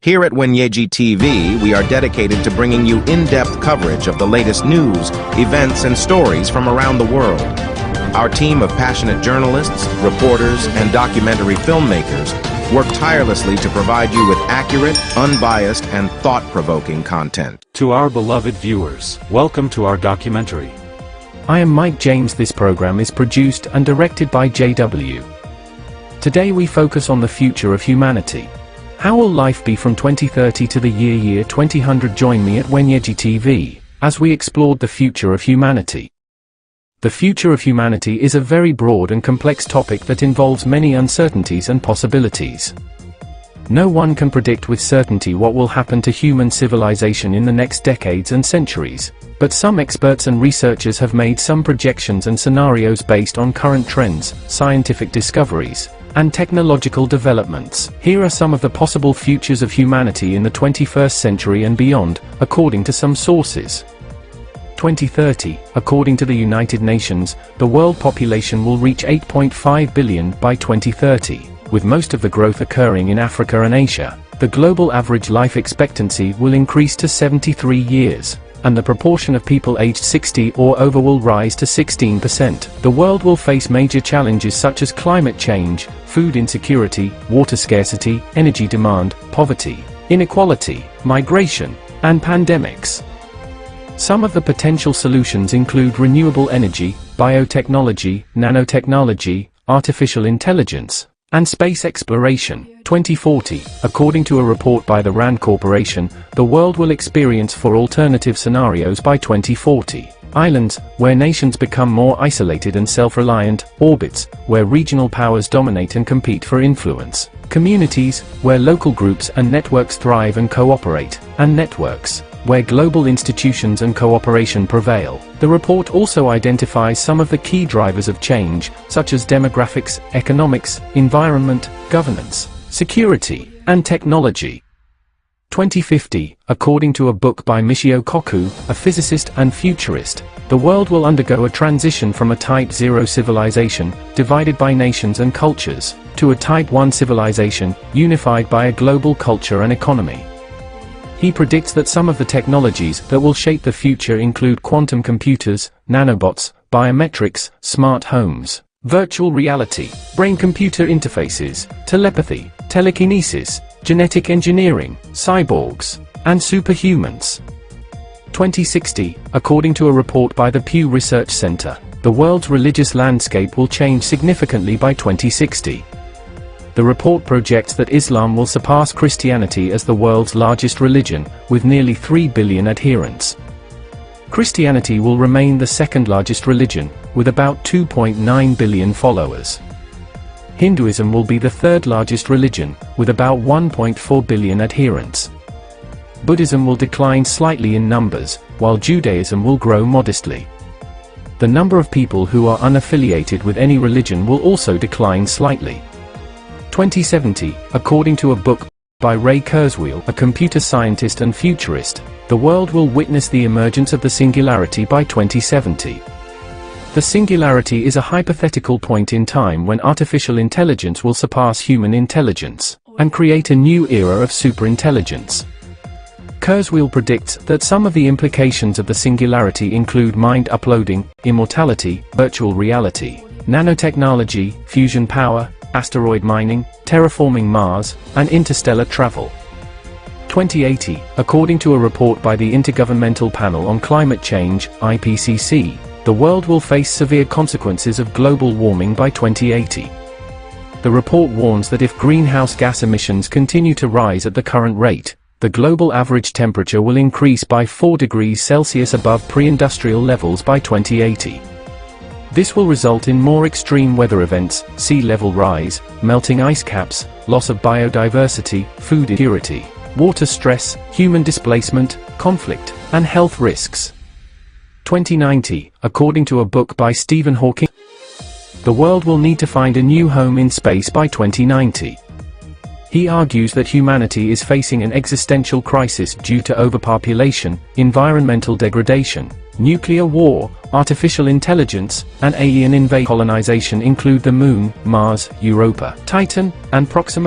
Here at Wenyeji TV, we are dedicated to bringing you in-depth coverage of the latest news, events, and stories from around the world. Our team of passionate journalists, reporters, and documentary filmmakers work tirelessly to provide you with accurate, unbiased, and thought-provoking content. To our beloved viewers, welcome to our documentary. I am Mike James. This program is produced and directed by JW. Today we focus on the future of humanity. How will life be from 2030 to the year 2000? Join me at Wenyeji TV, as we explored the future of humanity. The future of humanity is a very broad and complex topic that involves many uncertainties and possibilities. No one can predict with certainty what will happen to human civilization in the next decades and centuries, but some experts and researchers have made some projections and scenarios based on current trends, scientific discoveries, and technological developments. Here are some of the possible futures of humanity in the 21st century and beyond, according to some sources. 2030, according to the United Nations, the world population will reach 8.5 billion by 2030, with most of the growth occurring in Africa and Asia. The global average life expectancy will increase to 73 years. And the proportion of people aged 60 or over will rise to 16%. The world will face major challenges such as climate change, food insecurity, water scarcity, energy demand, poverty, inequality, migration, and pandemics. Some of the potential solutions include renewable energy, biotechnology, nanotechnology, artificial intelligence, and space exploration. 2040, according to a report by the RAND Corporation, the world will experience 4 alternative scenarios by 2040. Islands, where nations become more isolated and self-reliant. Orbits, where regional powers dominate and compete for influence. Communities, where local groups and networks thrive and cooperate. And networks, where global institutions and cooperation prevail. The report also identifies some of the key drivers of change, such as demographics, economics, environment, governance, security, and technology. 2050, according to a book by Michio Kaku, a physicist and futurist, the world will undergo a transition from a Type 0 civilization, divided by nations and cultures, to a Type 1 civilization, unified by a global culture and economy. He predicts that some of the technologies that will shape the future include quantum computers, nanobots, biometrics, smart homes, virtual reality, brain-computer interfaces, telepathy, telekinesis, genetic engineering, cyborgs, and superhumans. 2060, according to a report by the Pew Research Center, the world's religious landscape will change significantly by 2060. The report projects that Islam will surpass Christianity as the world's largest religion, with nearly 3 billion adherents. Christianity will remain the second largest religion, with about 2.9 billion followers. Hinduism will be the third largest religion, with about 1.4 billion adherents. Buddhism will decline slightly in numbers, while Judaism will grow modestly. The number of people who are unaffiliated with any religion will also decline slightly. 2070, according to a book by Ray Kurzweil, a computer scientist and futurist, the world will witness the emergence of the singularity by 2070. The singularity is a hypothetical point in time when artificial intelligence will surpass human intelligence, and create a new era of superintelligence. Kurzweil predicts that some of the implications of the singularity include mind uploading, immortality, virtual reality, nanotechnology, fusion power, asteroid mining, terraforming Mars, and interstellar travel. 2080, according to a report by the Intergovernmental Panel on Climate Change, IPCC, the world will face severe consequences of global warming by 2080. The report warns that if greenhouse gas emissions continue to rise at the current rate, the global average temperature will increase by 4 degrees Celsius above pre-industrial levels by 2080. This will result in more extreme weather events, sea level rise, melting ice caps, loss of biodiversity, food insecurity, water stress, human displacement, conflict, and health risks. 2090, according to a book by Stephen Hawking, the world will need to find a new home in space by 2090. He argues that humanity is facing an existential crisis due to overpopulation, environmental degradation, nuclear war, artificial intelligence, and alien invasion. Colonization include the Moon, Mars, Europa, Titan, and Proxima